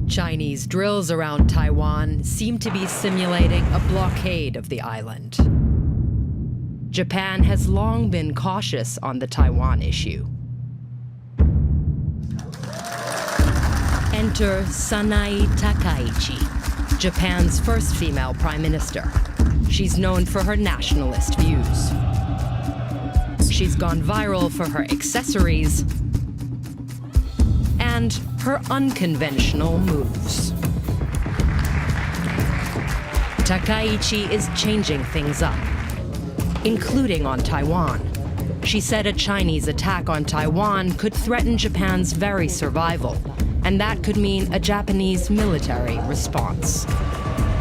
Chinese drills around Taiwan seem to be simulating a blockade of the island. Japan has long been cautious on the Taiwan issue. Enter Sanae Takaichi, Japan's first female prime minister. She's known for her nationalist views. She's gone viral for her accessories and her unconventional moves. Takaichi is changing things up, including on Taiwan. She said a Chinese attack on Taiwan could threaten Japan's very survival, and that could mean a Japanese military response.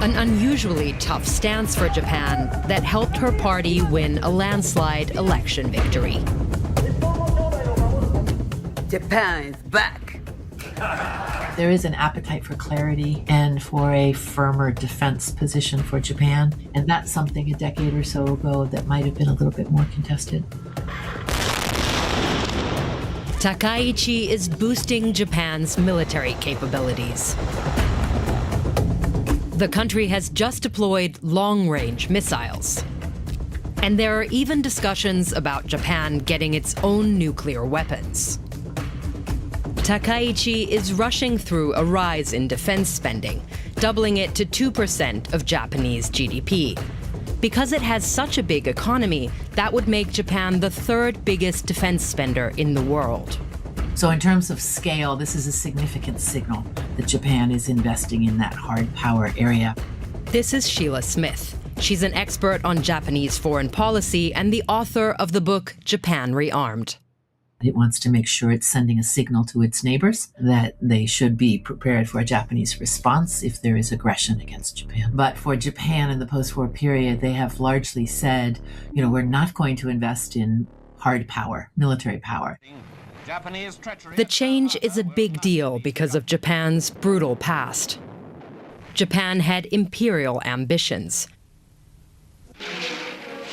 An unusually tough stance for Japan that helped her party win a landslide election victory. Japan is back. There is an appetite for clarity and for a firmer defense position for Japan, and that's something a decade or so ago that might have been a little bit more contested. Takaichi is boosting Japan's military capabilities. The country has just deployed long-range missiles. And there are even discussions about Japan getting its own nuclear weapons. Takaichi is rushing through a rise in defense spending, doubling it to 2% of Japanese GDP. Because it has such a big economy, that would make Japan the third biggest defense spender in the world. So in terms of scale, this is a significant signal that Japan is investing in that hard power area. This is Sheila Smith. She's an expert on Japanese foreign policy and the author of the book Japan Rearmed. It wants to make sure it's sending a signal to its neighbors that they should be prepared for a Japanese response if there is aggression against Japan. But for Japan in the post-war period, they have largely said, we're not going to invest in hard power, military power. The change is a big deal because of Japan's brutal past. Japan had imperial ambitions.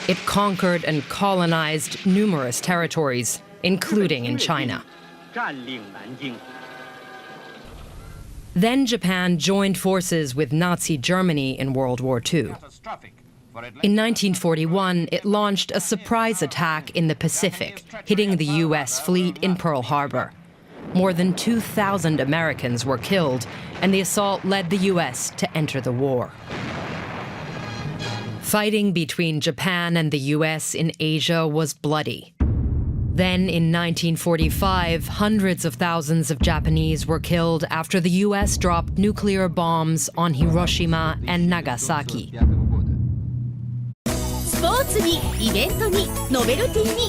It conquered and colonized numerous territories, including in China. Then Japan joined forces with Nazi Germany in World War II. In 1941, it launched a surprise attack in the Pacific, hitting the U.S. fleet in Pearl Harbor. More than 2,000 Americans were killed, and the assault led the U.S. to enter the war. Fighting between Japan and the U.S. in Asia was bloody. Then, in 1945, hundreds of thousands of Japanese were killed after the U.S. dropped nuclear bombs on Hiroshima and Nagasaki. スポーツにイベントにノベルティに